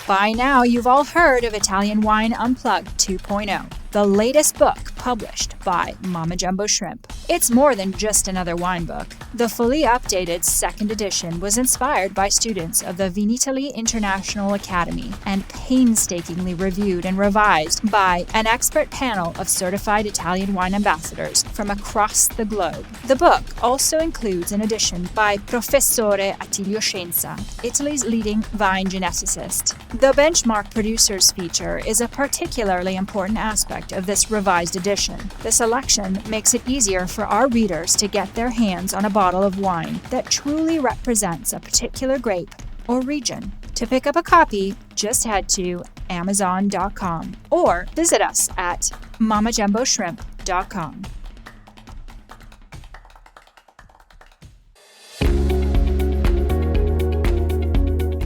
By now, you've all heard of Italian Wine Unplugged 2.0, the latest book published by Mama Jumbo Shrimp. It's more than just another wine book. The fully updated second edition was inspired by students of the Wine2Wine International Academy and painstakingly reviewed and revised by an expert panel of certified Italian wine ambassadors from across the globe. The book also includes an edition by Professore Attilio Scienza, Italy's leading vine geneticist. The benchmark producers feature is a particularly important aspect of this revised edition. The selection makes it easier for our readers to get their hands on a bottle of wine that truly represents a particular grape or region. To pick up a copy, just head to Amazon.com or visit us at MamaJumboShrimp.com.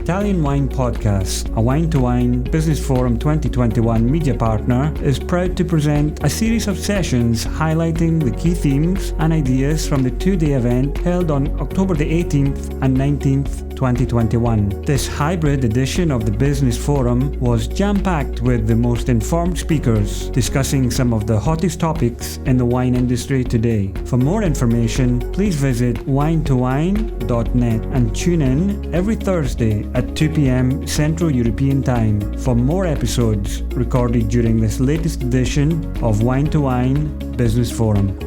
Italian Wine Podcast, a Wine2Wine Business Forum 2021 media partner, is proud to present a series of sessions highlighting the key themes and ideas from the two-day event held on October the 18th and 19th, 2021. This hybrid edition of the Business Forum was jam-packed with the most informed speakers discussing some of the hottest topics in the wine industry today. For more information, please visit wine2wine.net and tune in every Thursday at 2 p.m. Central European Time for more episodes recorded during this latest edition of Wine2Wine Business Forum.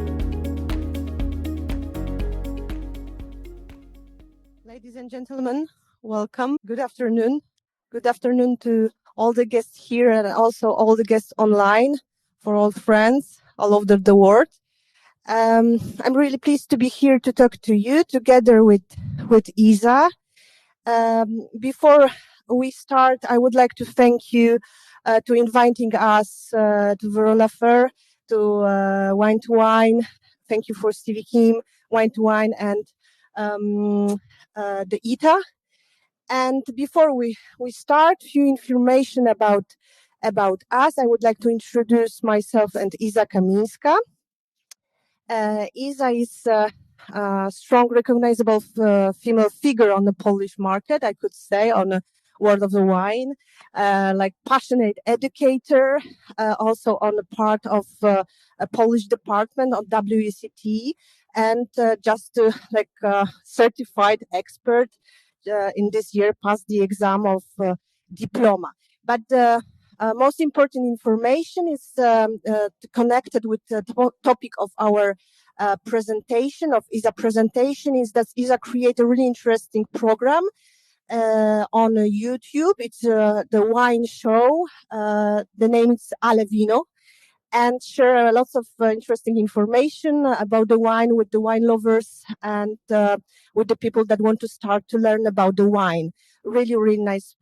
Ladies and gentlemen, welcome. Good afternoon. Good afternoon to all the guests here and also all the guests online, for all friends all over the world. I'm really pleased to be here to talk to you together with Isa. Before we start, I would like to thank you to inviting us to Verona Fair, to Wine2Wine. Thank you for Stevie Kim, Wine2Wine, and the ITA. And before we start, few information about us. I would like to introduce myself and Isa Kamińska. Isa is a strong, recognizable female figure on the Polish market, I could say, on the world of the wine, like passionate educator, also on the part of a Polish department of WSET, and just like certified expert in this year, passed the exam of diploma. But most important information is connected with the topic of our presentation, of Isa presentation, is that Isa create a really interesting program on YouTube. It's the wine show. The name is Ale Vino, and share lots of interesting information about the wine with the wine lovers and with the people that want to start to learn about the wine. Really, really nice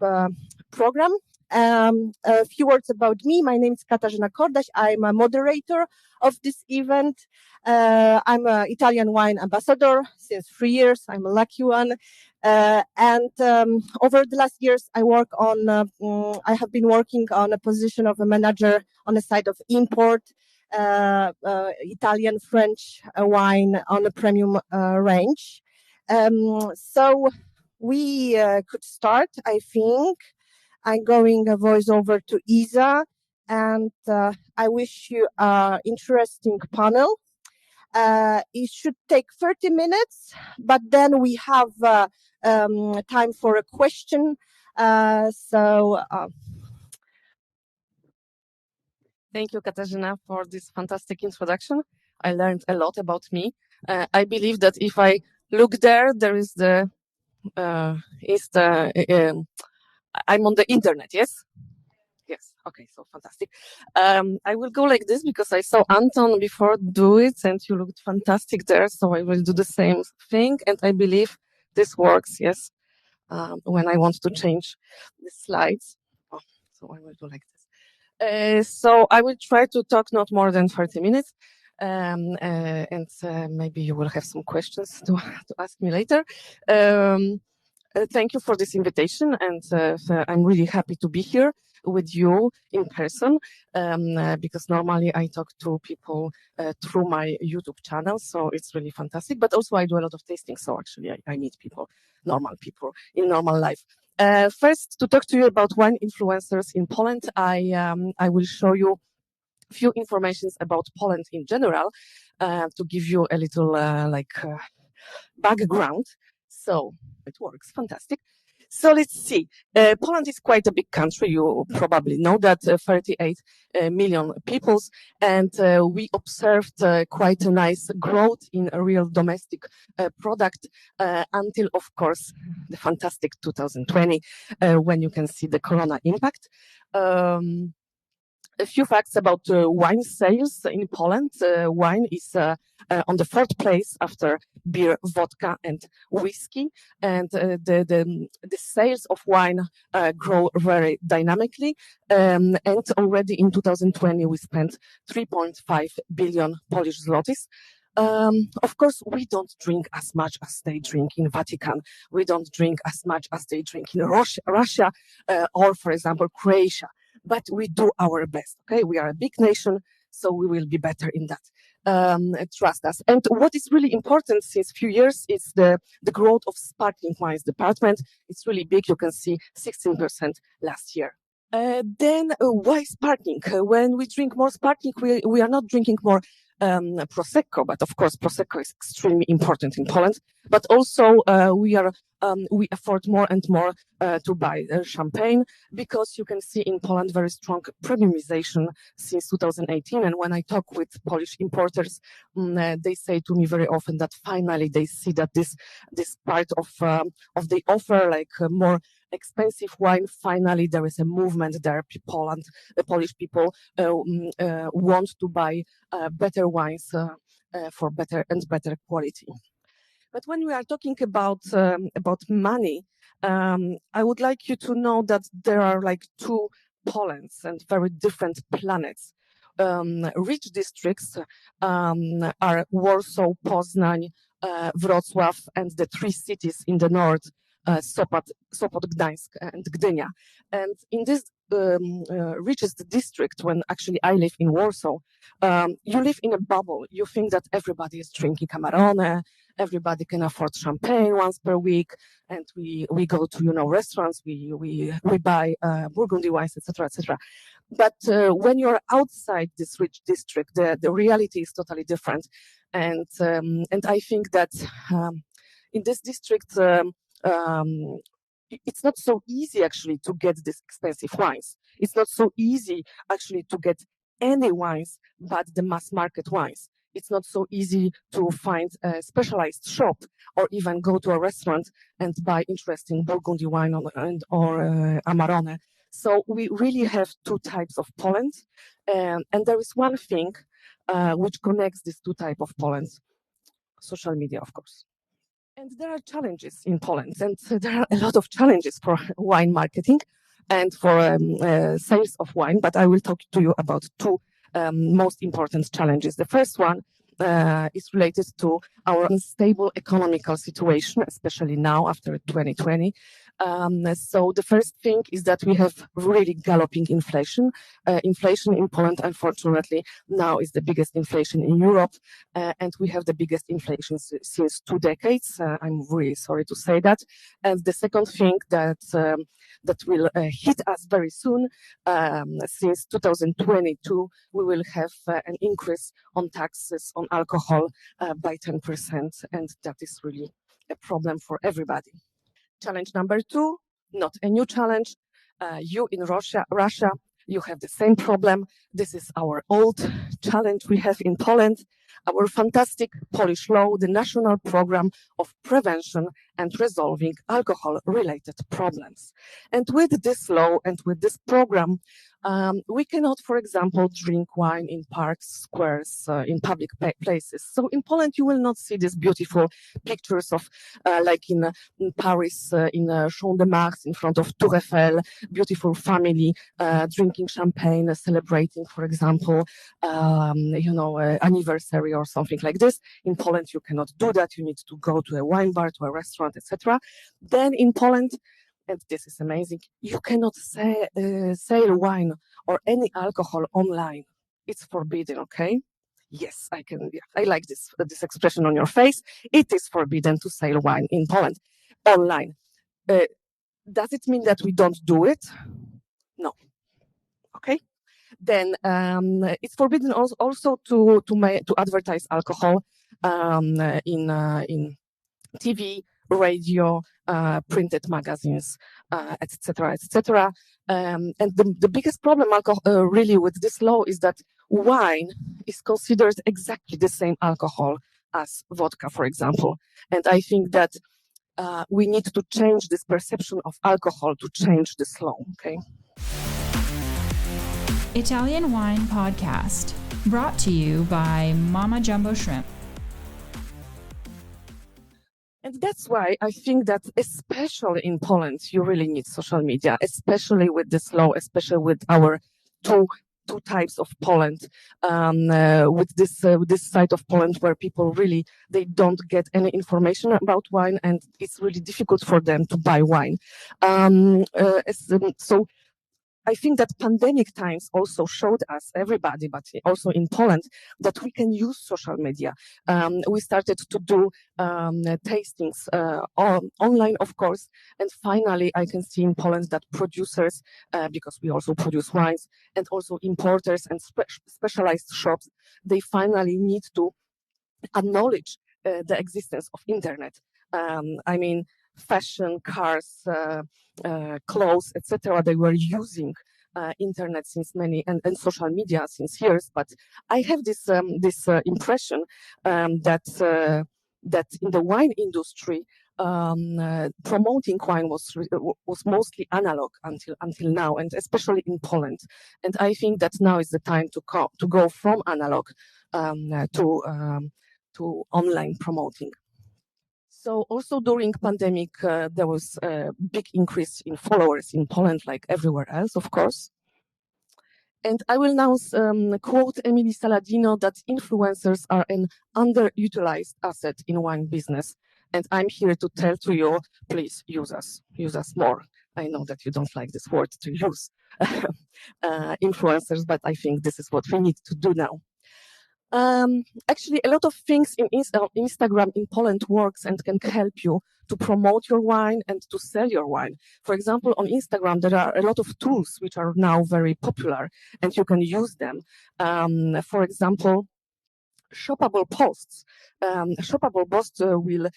program. A few words about me. My name is Katarzyna Kordaś. I'm a moderator of this event. I'm an Italian wine ambassador since 3 years. I'm a lucky one. And over the last years, I have been working on a position of a manager on the side of import, Italian, French wine on a premium range. So we could start, I think. I'm going a voice over to Isa, and I wish you an interesting panel. It should take 30 minutes, but then we have time for a question. Thank you, Katarzyna, for this fantastic introduction. I learned a lot about me. I believe that if I look there is I'm on the internet, yes? Yes. Okay, so fantastic. I will go like this because I saw Anton before do it and you looked fantastic there. So I will do the same thing. And I believe this works, yes, when I want to change the slides. So I will do like this. So I will try to talk not more than 30 minutes. And maybe you will have some questions to ask me later. Thank you for this invitation, and I'm really happy to be here with you in person, because normally I talk to people through my YouTube channel, so it's really fantastic. But also I do a lot of tasting, so actually I meet people, normal people in normal life. First, to talk to you about wine influencers in Poland, I will show you a few informations about Poland in general, to give you a little background. So it works, fantastic. So let's see. Poland is quite a big country. You probably know that, 38 million people, and we observed quite a nice growth in a real domestic product until, of course, the fantastic 2020, when you can see the corona impact. A few facts about wine sales in Poland. Wine is on the fourth place after beer, vodka, and whiskey, and the sales of wine grow very dynamically. And already in 2020, we spent 3.5 billion Polish zlotys. Of course, we don't drink as much as they drink in Vatican. We don't drink as much as they drink in Russia, or, for example, Croatia. But we do our best. Okay, we are a big nation, so we will be better in that. Trust us. And what is really important since few years is the growth of sparkling wines department. It's really big. You can see 16% last year. Then why sparkling? When we drink more sparkling, we are not drinking more Prosecco, but of course Prosecco is extremely important in Poland. But also we afford more and more to buy champagne, because you can see in Poland very strong premiumization since 2018. And when I talk with Polish importers, they say to me very often that finally they see that this part of the offer, like more expensive wine, finally there is a movement there. Poland, the Polish people want to buy better wines for better quality. But when we are talking about money, I would like you to know that there are like two Polands and very different planets. Rich districts are Warsaw, Poznań, Wrocław, and the three cities in the north, Sopot, Gdańsk, and Gdynia. And in this richest district, when actually I live in Warsaw, you live in a bubble. You think that everybody is drinking Amarone, everybody can afford champagne once per week, and we go to restaurants, we buy Burgundy wines, etc., etc. But when you're outside this rich district, the reality is totally different, and I think that in this district, it's not so easy actually to get these expensive wines. It's not so easy actually to get any wines but the mass market wines. It's not so easy to find a specialized shop or even go to a restaurant and buy interesting Burgundy wine or Amarone. So we really have two types of Poland. And there is one thing which connects these two types of Poland: social media, of course. And there are challenges in Poland, and there are a lot of challenges for wine marketing and for sales of wine. But I will talk to you about two most important challenges. The first one is related to our unstable economical situation, especially now after 2020. So the first thing is that we have really galloping inflation. Inflation in Poland, unfortunately, now is the biggest inflation in Europe, and we have the biggest inflation since 2 decades. I'm really sorry to say that. And the second thing that will hit us very soon, since 2022, we will have an increase on taxes on alcohol by 10%, and that is really a problem for everybody. Challenge number 2, not a new challenge. You in Russia, you have the same problem. This is our old challenge we have in Poland. Our fantastic Polish law, the National Program of Prevention and Resolving Alcohol-Related Problems. And with this law and with this program, we cannot, for example, drink wine in parks, squares, in public places. So in Poland, you will not see these beautiful pictures of, like in Paris, in Champ de Mars, in front of Tour Eiffel, beautiful family drinking champagne, celebrating, for example, anniversary or something like this. In Poland, you cannot do that. You need to go to a wine bar, to a restaurant, etc. Then in Poland, and this is amazing, you cannot sell wine or any alcohol online. It's forbidden, okay? Yes, I can. Yeah, I like this expression on your face. It is forbidden to sell wine in Poland online. Does it mean that we don't do it? No. Okay. Then it's forbidden also to advertise alcohol in TV, radio, printed magazines, etc., etc. And the biggest problem really with this law is that wine is considered exactly the same alcohol as vodka, for example. And I think that we need to change this perception of alcohol to change this law. Okay. Italian Wine Podcast, brought to you by Mama Jumbo Shrimp. And that's why I think that especially in Poland, you really need social media, especially with this law, especially with our two types of Poland, with this side of Poland where people really, they don't get any information about wine, and it's really difficult for them to buy wine. So I think that pandemic times also showed us, everybody, but also in Poland, that we can use social media. We started to do tastings online, of course, and finally I can see in Poland that producers, because we also produce wines, and also importers and specialized shops, they finally need to acknowledge the existence of internet. I mean, fashion, cars, clothes, etc. They were using internet since many and social media since years. But I have this impression that in the wine industry, promoting wine was mostly analog until now, and especially in Poland. And I think that now is the time to go from analog to online promoting. So also during pandemic, there was a big increase in followers in Poland, like everywhere else, of course. And I will now quote Emily Saladino that influencers are an underutilized asset in wine business. And I'm here to tell to you, please use us more. I know that you don't like this word to use, influencers, but I think this is what we need to do now. Actually, a lot of things in Instagram in Poland works and can help you to promote your wine and to sell your wine. For example, on Instagram, there are a lot of tools which are now very popular and you can use them. For example, shoppable posts. Shoppable posts will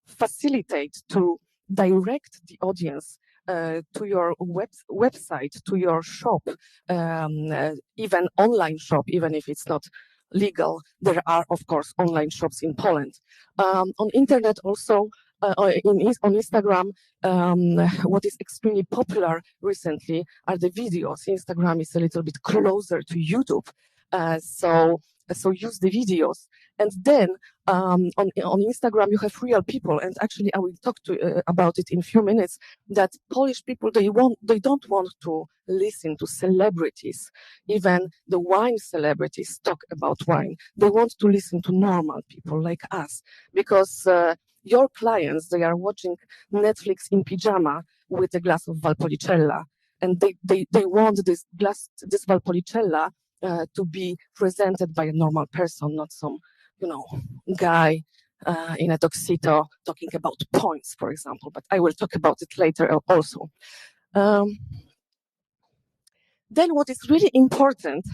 facilitate to direct the audience to your website, to your shop, even online shop, even if it's not legal. There are, of course, online shops in Poland. On internet also, on Instagram, what is extremely popular recently are the videos. Instagram is a little bit closer to YouTube. So use the videos. And then on Instagram, you have real people. And actually, I will talk about it in a few minutes, that Polish people, they don't want to listen to celebrities. Even the wine celebrities talk about wine. They want to listen to normal people like us, because your clients, they are watching Netflix in pyjama with a glass of Valpolicella. And they want this Valpolicella to be presented by a normal person, not some, guy in a tuxedo talking about points, for example. But I will talk about it later also. Then what is really important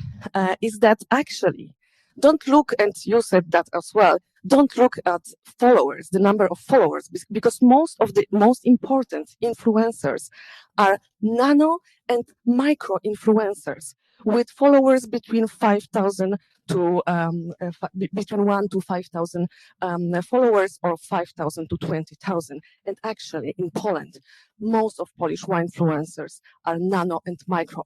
is that actually, don't look, and you said that as well, don't look at followers, the number of followers, because most of the most important influencers are nano and micro influencers with followers between 5,000 to between 1 to 5,000 followers, or 5,000 to 20,000. And actually, in Poland, most of Polish wine influencers are nano and micro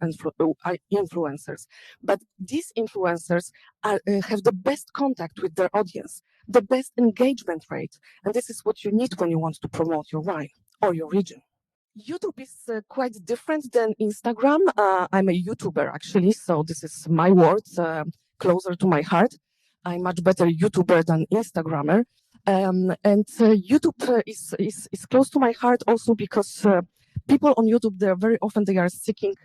influencers. But these influencers have the best contact with their audience, the best engagement rate, and this is what you need when you want to promote your wine or your region. YouTube is quite different than Instagram. I'm a YouTuber, actually, so this is my words, closer to my heart. I'm much better YouTuber than Instagrammer. And YouTube is close to my heart also because people on YouTube, very often they are seeking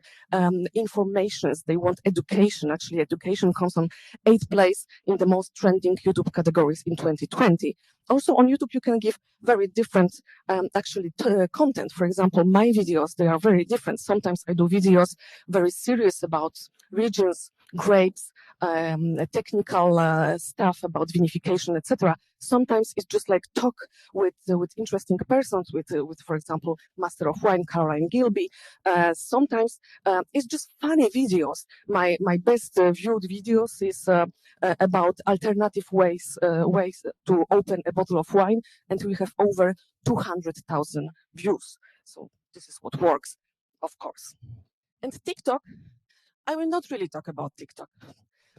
informations. They want education. Actually, education comes on 8th place in the most trending YouTube categories in 2020. Also on YouTube, you can give very different content. For example, my videos, they are very different. Sometimes I do videos very serious about regions, grapes, technical stuff about vinification, etc. Sometimes it's just like talk with interesting persons, with for example, Master of Wine, Caroline Gilby. Sometimes it's just funny videos. My best viewed videos is about alternative ways to open a bottle of wine, and we have over 200,000 views. So this is what works, of course. And TikTok, I will not really talk about TikTok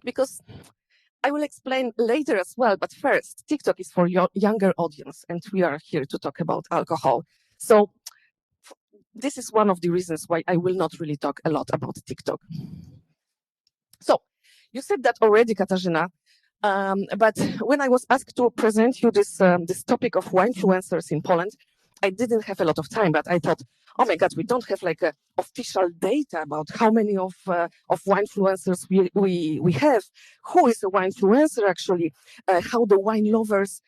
because I will explain later as well. But first, TikTok is for your younger audience, and we are here to talk about alcohol. So this is one of the reasons why I will not really talk a lot about TikTok. So you said that already, Katarzyna, but when I was asked to present you this topic of wine influencers in Poland, I didn't have a lot of time, but I thought, oh my God, we don't have like official data about how many of wine influencers we have. Who is a wine influencer actually? How the wine lovers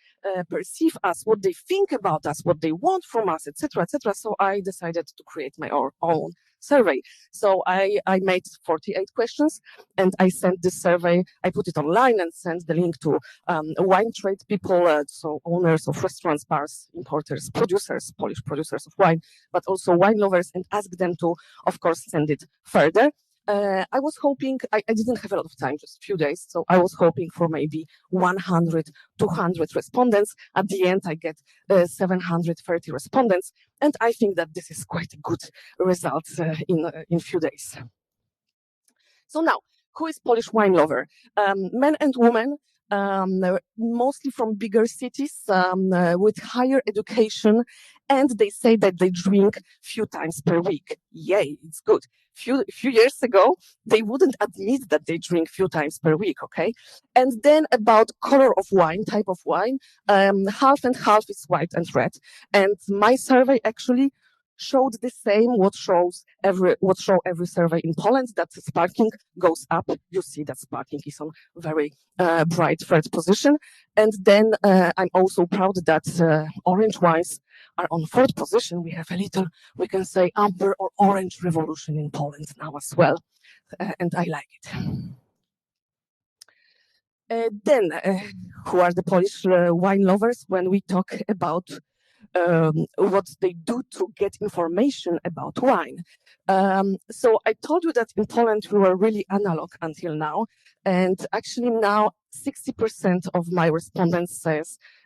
perceive us, what they think about us, what they want from us, etc., etc. So I decided to create my own survey. So I made 48 questions, and I sent this survey. I put it online and sent the link to wine trade people, so owners of restaurants, bars, importers, producers, Polish producers of wine, but also wine lovers, and asked them to, of course, send it further. I was hoping, I didn't have a lot of time, just a few days, so I was hoping for maybe 100, 200 respondents. At the end, I get 730 respondents, and I think that this is quite a good result in few days. So now, who is Polish wine lover? Men and women, mostly from bigger cities with higher education, and they say that they drink few times per week. Yay, it's good. Few years ago, they wouldn't admit that they drink few times per week, okay? And then about color of wine, type of wine, half and half is white and red. And my survey actually showed the same what show every survey in Poland, that sparkling goes up. You see that sparkling is on very bright third position. And then I'm also proud that orange wines are on fourth position. We have a little, we can say, amber or orange revolution in Poland now as well. And I like it. Then, who are the Polish wine lovers when we talk about what they do to get information about wine. So I told you that in Poland we were really analog until now, and actually now 60% of my respondents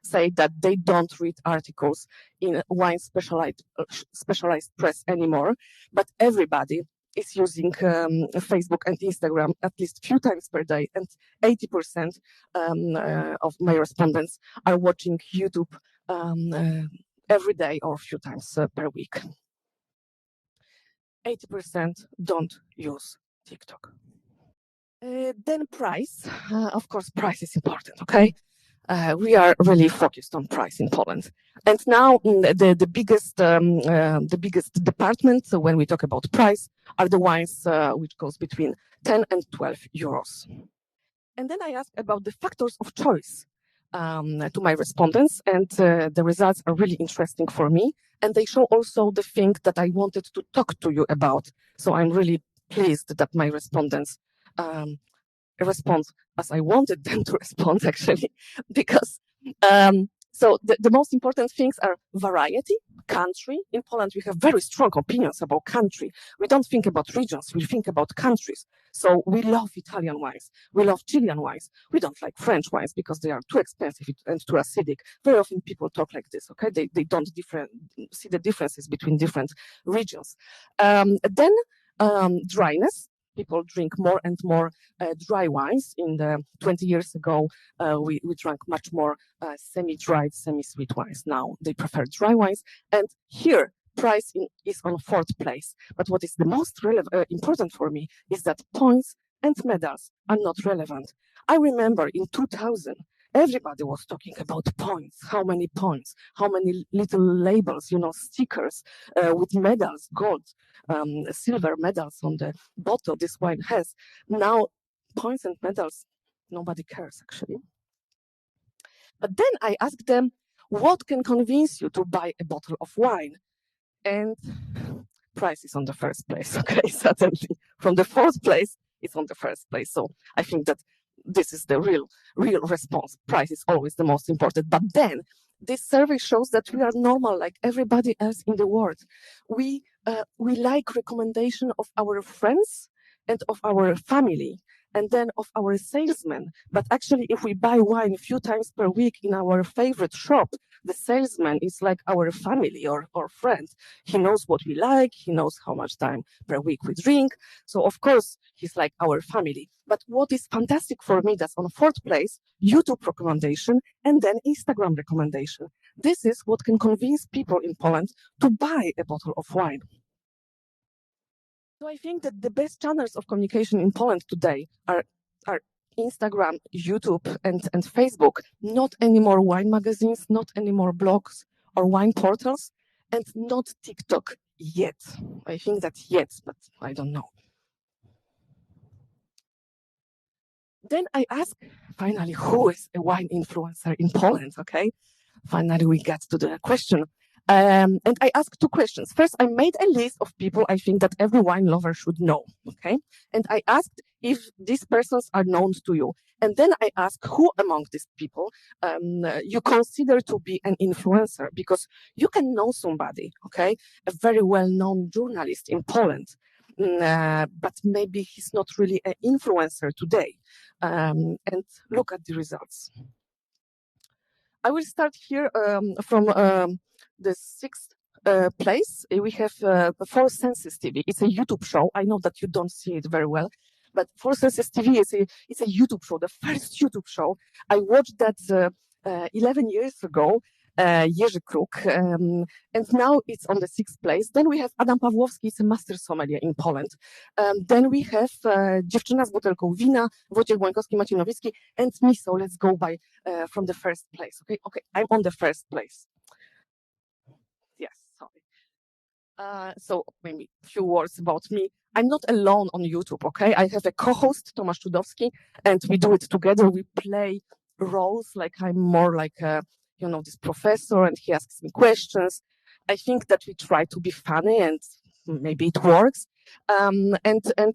say that they don't read articles in wine specialized press anymore, but everybody is using Facebook and Instagram at least a few times per day, and 80% of my respondents are watching YouTube every day or a few times per week. 80% don't use TikTok. Then price. Of course, price is important, okay? We are really focused on price in Poland. And now the biggest department when we talk about price are the wines which goes between 10 and 12 euros. And then I asked about the factors of choice to my respondents, and the results are really interesting for me, and they show also the thing that I wanted to talk to you about. So I'm really pleased that my respondents respond as I wanted them to respond, actually, because so the most important things are variety, country. In Poland, we have very strong opinions about country. We don't think about regions, we think about countries. So we love Italian wines, we love Chilean wines. We don't like French wines because they are too expensive and too acidic. Very often people talk like this, okay? They don't see the differences between different regions. Then dryness. People drink more and more dry wines. In the 20 years ago, we drank much more semi-dried, semi-sweet wines. Now they prefer dry wines. And here, price is on fourth place. But what is the most important for me is that points and medals are not relevant. I remember in 2000, Everybody was talking about points, how many little labels, stickers with medals, gold, silver medals on the bottle this wine has. Now, points and medals, nobody cares actually. But then I asked them, what can convince you to buy a bottle of wine? And price is on the first place, okay, suddenly. From the fourth place, it's on the first place. So I think that this is the real response. Price is always the most important. But then this survey shows that we are normal like everybody else in the world. We like recommendation of our friends and of our family, and then of our salesmen. But actually, if we buy wine a few times per week in our favorite shop, the salesman is like our family or friend. He knows what we like. He knows how much time per week we drink. So of course, he's like our family. But what is fantastic for me, that's on fourth place, YouTube recommendation and then Instagram recommendation. This is what can convince people in Poland to buy a bottle of wine. So I think that the best channels of communication in Poland today are Instagram, YouTube, and Facebook. Not anymore wine magazines, not anymore blogs or wine portals, and not TikTok yet. I think that yet, but I don't know. Then I asked, finally, who is a wine influencer in Poland, okay? Finally, we get to the question. And I asked two questions. First, I made a list of people I think that every wine lover should know, okay? And I asked if these persons are known to you. And then I asked who among these people you consider to be an influencer, because you can know somebody, okay? A very well-known journalist in Poland, but maybe he's not really an influencer today. And look at the results. I will start here from the sixth place. We have Four Senses TV. It's a YouTube show. I know that you don't see it very well, but Four Senses TV is a YouTube show, the first YouTube show. I watched that 11 years ago, Jerzy Kruk, and now it's on the sixth place. Then we have Adam Pawłowski, it's a master sommelier in Poland. Then we have Dziewczyna z butelką wina, Wojciech Błańkowski, Maciej Nowicki, and me. So let's go by from the first place. Okay, I'm on the first place. Yes, sorry. So maybe a few words about me. I'm not alone on YouTube, okay? I have a co-host, Tomasz Czudowski, and we do it together. We play roles, like I'm more like this professor, and he asks me questions. I think that we try to be funny, and maybe it works. And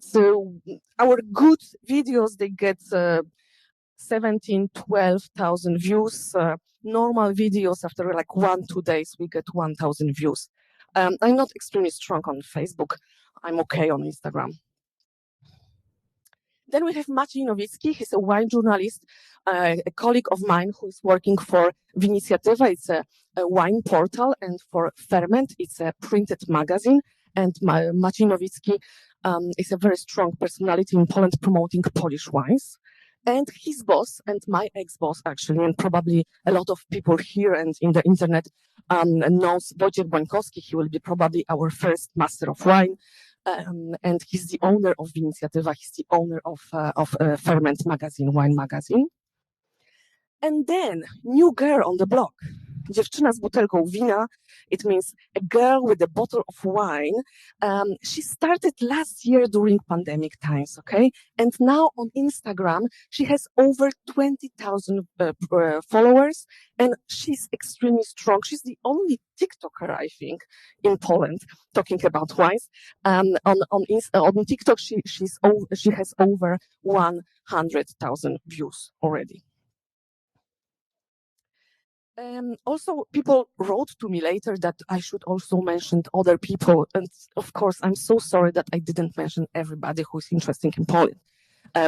so our good videos, they get 12,000 views. Normal videos after like 1-2 days, we get 1,000 views. I'm not extremely strong on Facebook. I'm okay on Instagram. Then we have Maciej Nowicki. He's a wine journalist, a colleague of mine who is working for Winicjatywa. It's a wine portal, and for Ferment, it's a printed magazine. And Maciej Nowicki is a very strong personality in Poland promoting Polish wines. And his boss, and my ex-boss actually, and probably a lot of people here and in the internet knows Wojciech Błańkowski. He will be probably our first master of wine. And he's the owner of Winicjatywa. He's the owner of Ferment magazine, wine magazine. And then, new girl on the block, Dziewczyna z butelką wina. It means a girl with a bottle of wine. She started last year during pandemic times, okay? And now on Instagram, she has over 20,000 followers, and she's extremely strong. She's the only TikToker, I think, in Poland talking about wines. On TikTok, she has over 100,000 views already. Also, people wrote to me later that I should also mention other people. And of course, I'm so sorry that I didn't mention everybody who's interested in Poland.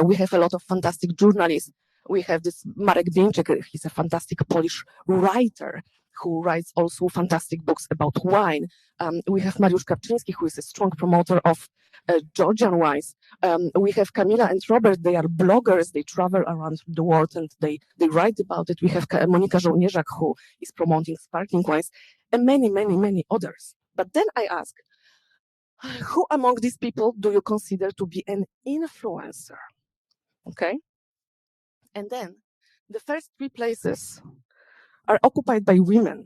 We have a lot of fantastic journalists. We have this Marek Bieńczyk. He's a fantastic Polish writer who writes also fantastic books about wine. We have Mariusz Kapczyński, who is a strong promoter of Georgian wines. We have Kamila and Robert. They are bloggers. They travel around the world and they write about it. We have Monika Żołnierzak, who is promoting sparkling wines, and many, many, many others. But then I ask, who among these people do you consider to be an influencer? Okay. And then The first 3 places are occupied by women.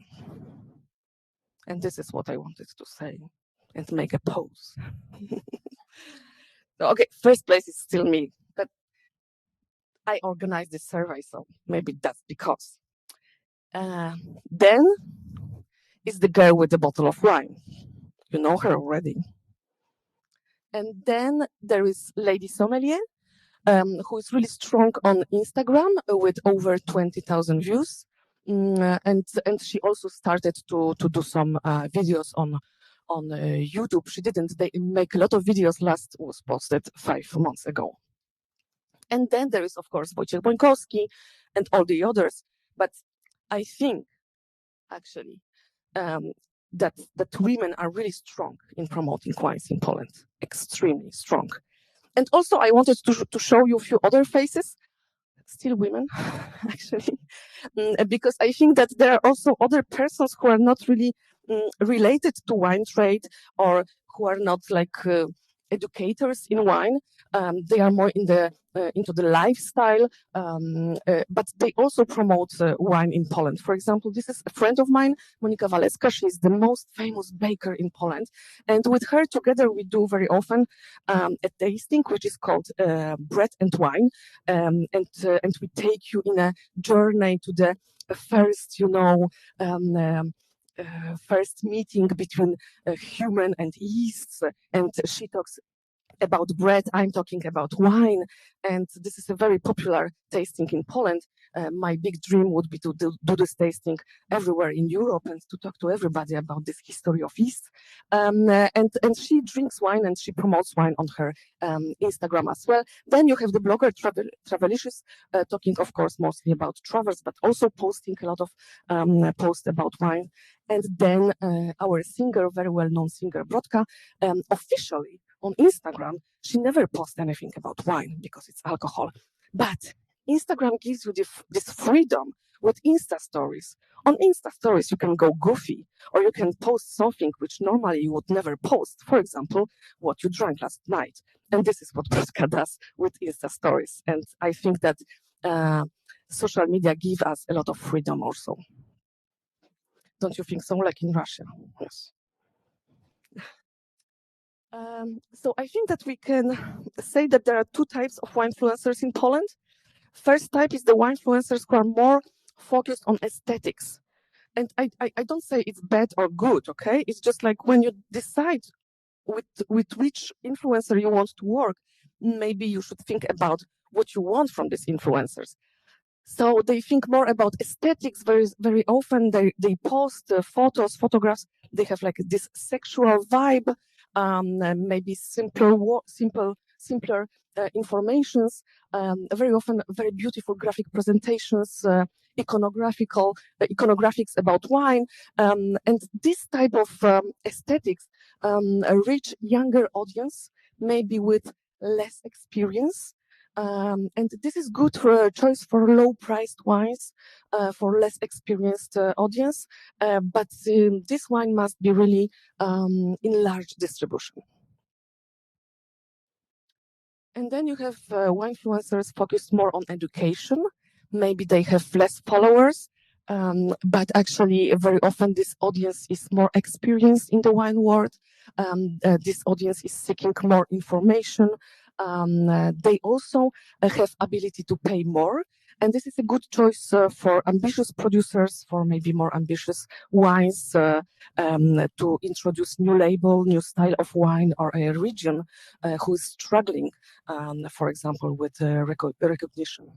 And this is what I wanted to say and make a pose. Okay, first place is still me, but I organized this survey, so maybe that's because. Then is the girl with the bottle of wine. You know her already. And then there is Lady Sommelier, who is really strong on Instagram with over 20,000 views. And she also started to do some videos on YouTube. She didn't make a lot of videos. Last was posted 5 months ago. And then there is, of course, Wojciech Bońkowski and all the others. But I think, actually, that women are really strong in promoting wines in Poland, extremely strong. And also, I wanted to show you a few other faces, still women, actually, because I think that there are also other persons who are not really related to wine trade or who are not like educators in wine. They are more into the lifestyle, but they also promote wine in Poland. For example, this is a friend of mine, Monika Walewska. She is the most famous baker in Poland. And with her together, we do very often a tasting, which is called Bread and Wine. And we take you in a journey to the first, first meeting between human and yeast, and she talks about bread, I'm talking about wine, and this is a very popular tasting in Poland. My big dream would be to do this tasting everywhere in Europe and to talk to everybody about this history of yeast. And she drinks wine and she promotes wine on her Instagram as well. Then you have the blogger Travelicious, talking, of course, mostly about travels, but also posting a lot of posts about wine. And then our singer, very well-known singer, Brodka, officially on Instagram, she never posts anything about wine because it's alcohol. But Instagram gives you this freedom with Insta stories. On Insta stories, you can go goofy, or you can post something which normally you would never post. For example, what you drank last night. And this is what Brodka does with Insta stories. And I think that social media give us a lot of freedom also. Don't you think so? Like in Russia? Yes. So I think that we can say that there are 2 types of wine-influencers in Poland. First type is the wine-influencers who are more focused on aesthetics. And I don't say it's bad or good, okay? It's just like when you decide with which influencer you want to work, maybe you should think about what you want from these influencers. So they think more about aesthetics. Very, very often they post photographs. They have like this sexual vibe, maybe simpler informations. Very often very beautiful graphic presentations, iconographics about wine, and this type of aesthetics reach younger audience, maybe with less experience. And this is good for a choice for low-priced wines for less experienced audience, but this wine must be really in large distribution. And then you have wine influencers focused more on education. Maybe they have less followers, but actually very often this audience is more experienced in the wine world. This audience is seeking more information. They also have ability to pay more. And this is a good choice for ambitious producers, for maybe more ambitious wines, to introduce new label, new style of wine, or a region who is struggling, for example, with recognition.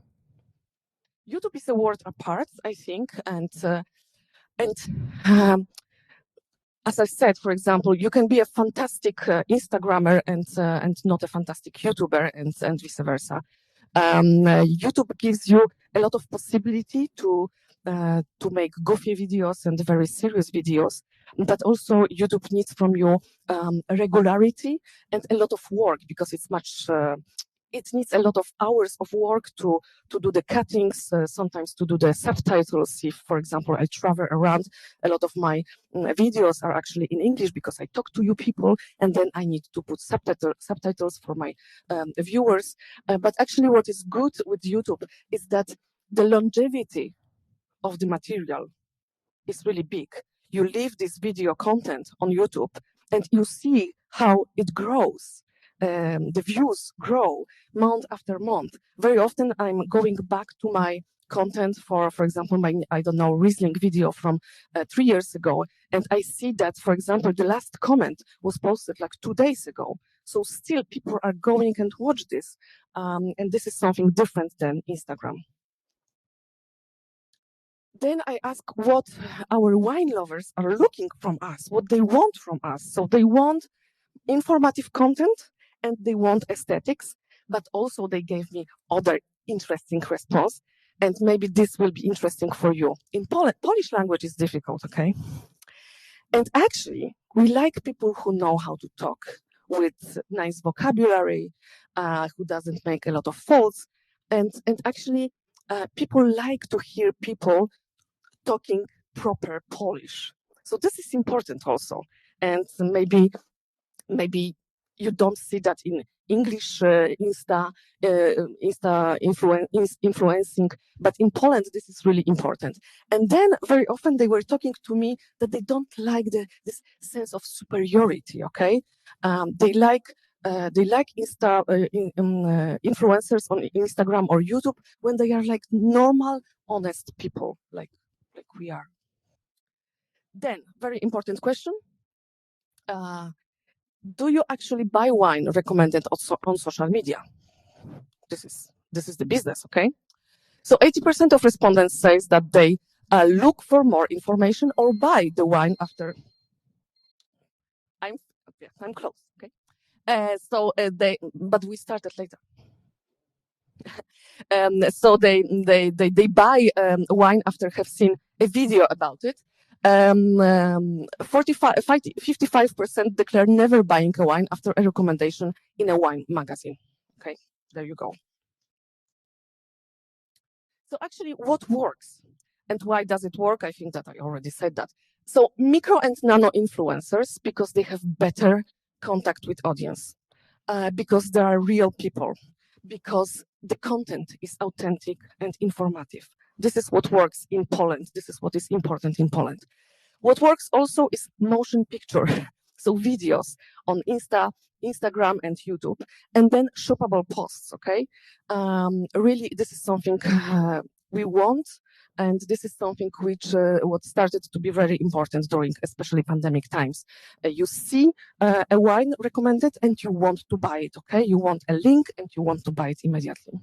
YouTube is a world apart, I think, and as I said, for example, you can be a fantastic Instagrammer and not a fantastic YouTuber, and vice versa. YouTube gives you a lot of possibility to make goofy videos and very serious videos, but also YouTube needs from you regularity and a lot of work, because it's much. It needs a lot of hours of work to do the cuttings, sometimes to do the subtitles. If, for example, I travel around, a lot of my videos are actually in English because I talk to you people, and then I need to put subtitles for my viewers. But actually what is good with YouTube is that the longevity of the material is really big. You leave this video content on YouTube and you see how it grows. The views grow month after month. Very often I'm going back to my content for example, my, I don't know, Riesling video from 3 years ago. And I see that, for example, the last comment was posted like 2 days ago. So still people are going and watch this. And this is something different than Instagram. Then I ask what our wine lovers are looking from us, what they want from us. So they want informative content and they want aesthetics, but also they gave me other interesting response. And maybe this will be interesting for you. In Polish language is difficult, okay? And actually, we like people who know how to talk with nice vocabulary, who doesn't make a lot of faults. And actually, people like to hear people talking proper Polish. So this is important also. And maybe you don't see that in English influencing, but in Poland this is really important. And then very often they were talking to me that they don't like this sense of superiority. Okay, they like influencers on Instagram or YouTube when they are like normal, honest people, like we are. Then, very important question. Do you actually buy wine recommended on social media? This is the business, okay? So 80% of respondents says that they look for more information or buy the wine after. I'm close, okay? But we started later. So they buy wine after have seen a video about it. 55% declare never buying a wine after a recommendation in a wine magazine. Okay, there you go. So actually, what works and why does it work? I think that I already said that. So micro and nano influencers, because they have better contact with audience, because they are real people, because the content is authentic and informative. This is what works in Poland. This is what is important in Poland. What works also is motion picture, so videos on Instagram and YouTube, and then shoppable posts, okay? Really, this is something we want, and this is something which what started to be very important during especially pandemic times. You see a wine recommended and you want to buy it, okay? You want a link and you want to buy it immediately.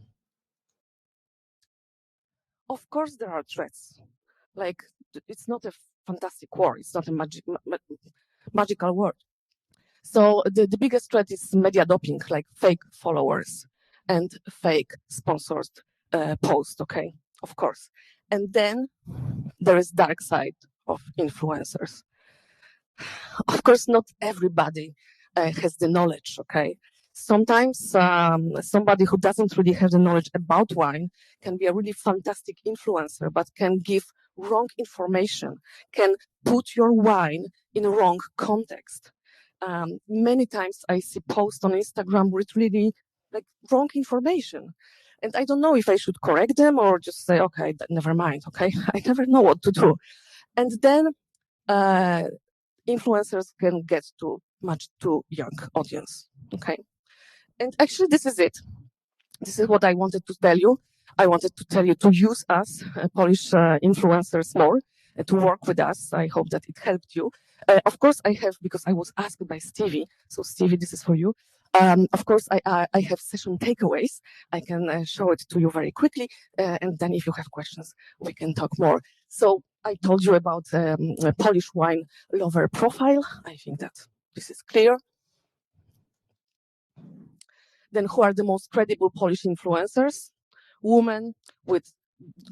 Of course, there are threats. Like, it's not a fantastic word. It's not a magical word. So the biggest threat is media doping, like fake followers and fake sponsored posts, okay, of course. And then there is dark side of influencers. Of course, not everybody has the knowledge, okay? Sometimes somebody who doesn't really have the knowledge about wine can be a really fantastic influencer, but can give wrong information, can put your wine in a wrong context. Many times I see posts on Instagram with really like wrong information. And I don't know if I should correct them or just say, okay, never mind, okay? I never know what to do. And then influencers can get to much too young audience, okay? And actually, this is it. This is what I wanted to tell you. I wanted to tell you to use us, Polish influencers, more, to work with us. I hope that it helped you. Of course, I have, because I was asked by Stevie. So Stevie, this is for you. Of course, I have session takeaways. I can show it to you very quickly. And then if you have questions, we can talk more. So I told you about a Polish wine lover profile. I think that this is clear. Then who are the most credible Polish influencers? Women with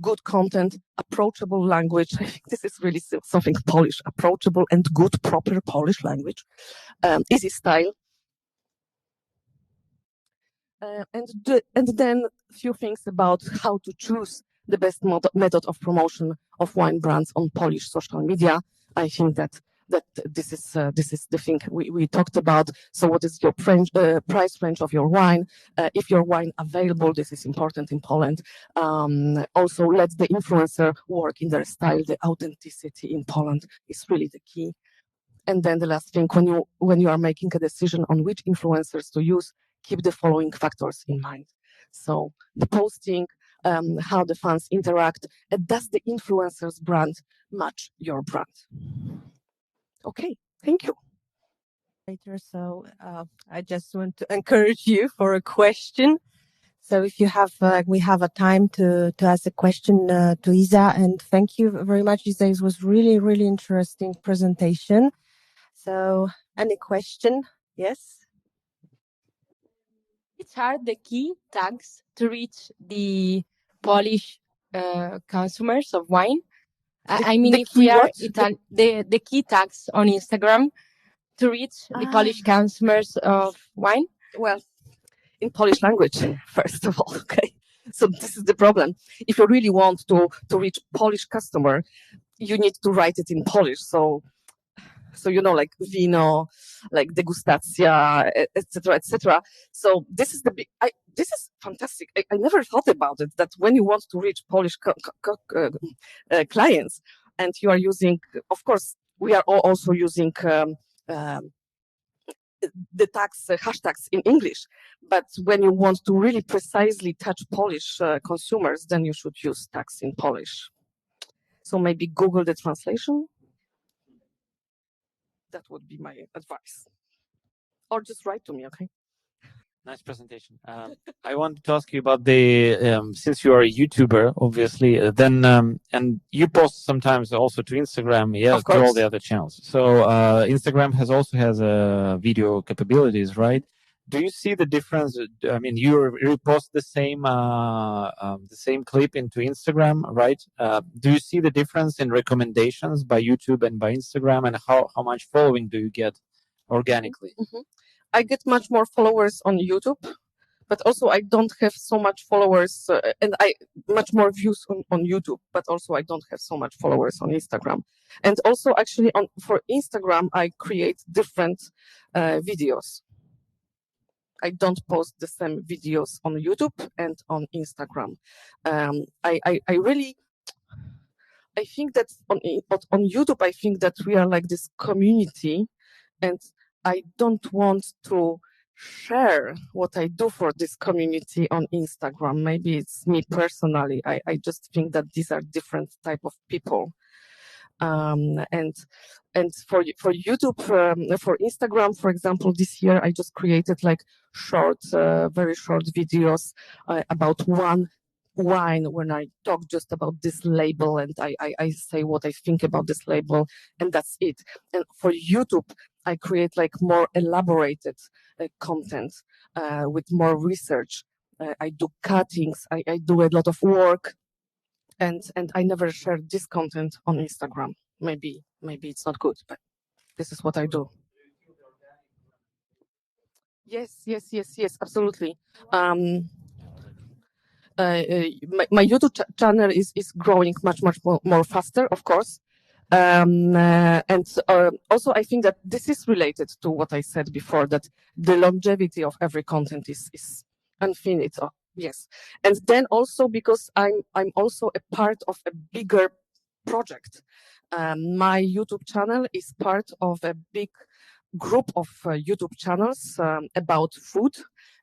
good content, approachable language. I think this is really something Polish, approachable and good, proper Polish language. Easy style. And then a few things about how to choose the best method of promotion of wine brands on Polish social media. I think that that this is the thing we talked about. So what is your price range of your wine? If your wine available, this is important in Poland. Also, let the influencer work in their style. The authenticity in Poland is really the key. And then the last thing, when you are making a decision on which influencers to use, keep the following factors in mind. So the posting, how the fans interact, and does the influencer's brand match your brand? Okay, thank you. So I just want to encourage you for a question. So if you have, we have a time to ask a question to Isa, and thank you very much, Isa. It was really, really interesting presentation. So any question? Yes? Which are the key tags to reach the Polish consumers of wine? I mean, if we are the key tags on Instagram to reach the Polish consumers of wine? Well, in Polish language, first of all, okay? So this is the problem. If you really want to reach Polish customer, you need to write it in Polish. So like wino, like degustacja, etc., etc. So this is this is fantastic. I never thought about it, that when you want to reach Polish clients, and you are using, of course, we are also using the tags, hashtags in English. But when you want to really precisely touch Polish consumers, then you should use tags in Polish. So maybe Google the translation. That would be my advice. Or just write to me, okay? Nice presentation. I wanted to ask you about the, since you are a YouTuber, obviously, then, and you post sometimes also to Instagram, to all the other channels. So Instagram also has video capabilities, right? Do you see the difference? I mean, you repost the same clip into Instagram, right? Do you see the difference in recommendations by YouTube and by Instagram, and how much following do you get organically? Mm-hmm. I get much more followers on YouTube, but also I don't have so much followers, and much more views on YouTube, but also I don't have so much followers on Instagram. And also actually for Instagram, I create different videos. I don't post the same videos on YouTube and on Instagram. I think that on YouTube, I think that we are like this community, and I don't want to share what I do for this community on Instagram. Maybe it's me personally. I just think that these are different type of people. And for YouTube, for Instagram, for example, this year I just created like very short videos about one wine, when I talk just about this label, and I say what I think about this label, and that's it. And for YouTube, I create like more elaborated content with more research. I do cuttings. I do a lot of work, and I never share this content on Instagram. Maybe it's not good, but this is what I do. Yes, absolutely. My YouTube channel is growing much more faster, of course. And also I think that this is related to what I said before, that the longevity of every content is infinite. Yes. And then also because I'm also a part of a bigger project. My YouTube channel is part of a big group of YouTube channels about food.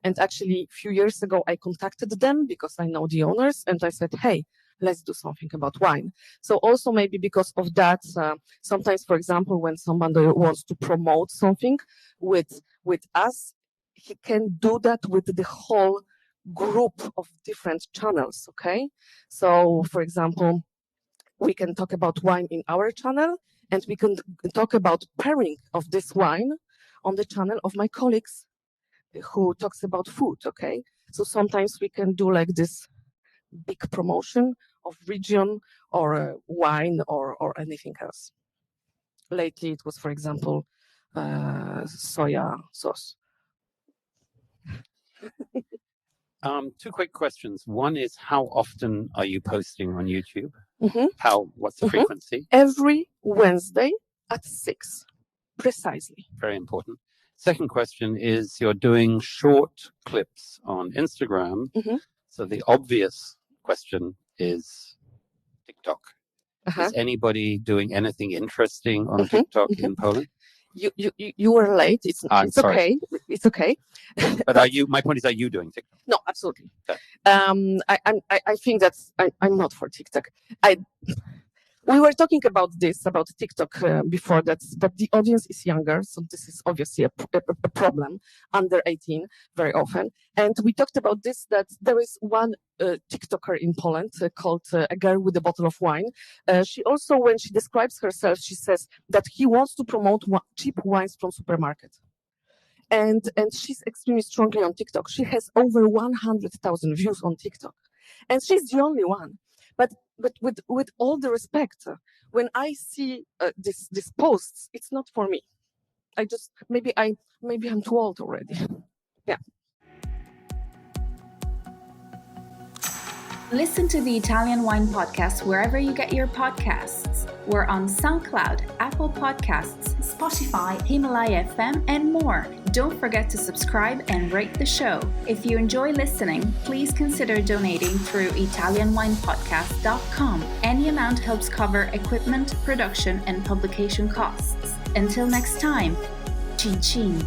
And actually, a few years ago, I contacted them because I know the owners, and I said, hey, let's do something about wine. So also maybe because of that, sometimes, for example, when somebody wants to promote something with us, he can do that with the whole group of different channels, okay? So, for example, we can talk about wine in our channel, and we can talk about pairing of this wine on the channel of my colleagues who talks about food, okay? So sometimes we can do like this big promotion of region or wine or anything else. Lately, it was, for example, soya sauce. Two quick questions. One is, how often are you posting on YouTube? Mm-hmm. What's the frequency? Every Wednesday At 6, precisely. Very important. Second question is, you're doing short clips on Instagram. So the obvious question is TikTok. Is anybody doing anything interesting on TikTok in Poland? You were late. It's okay. It's okay. But my point is, are you doing TikTok? No, absolutely. Okay. I think I'm not for TikTok. We were talking about TikTok before that the audience is younger, so this is obviously a problem, under 18 very often. And we talked about this, that there is one TikToker in Poland called A Girl with a Bottle of Wine. She also, when she describes herself, she says that he wants to promote cheap wines from supermarket. And she's extremely strongly on TikTok. She has over 100,000 views on TikTok. And she's the only one. But with all the respect, when I see these posts, it's not for me. Maybe I'm too old already. Yeah. Listen to the Italian Wine Podcast wherever you get your podcasts. We're on SoundCloud, Apple Podcasts, Spotify, Himalaya FM, and more. Don't forget to subscribe and rate the show. If you enjoy listening, please consider donating through ItalianWinePodcast.com. Any amount helps cover equipment, production, and publication costs. Until next time, cin cin.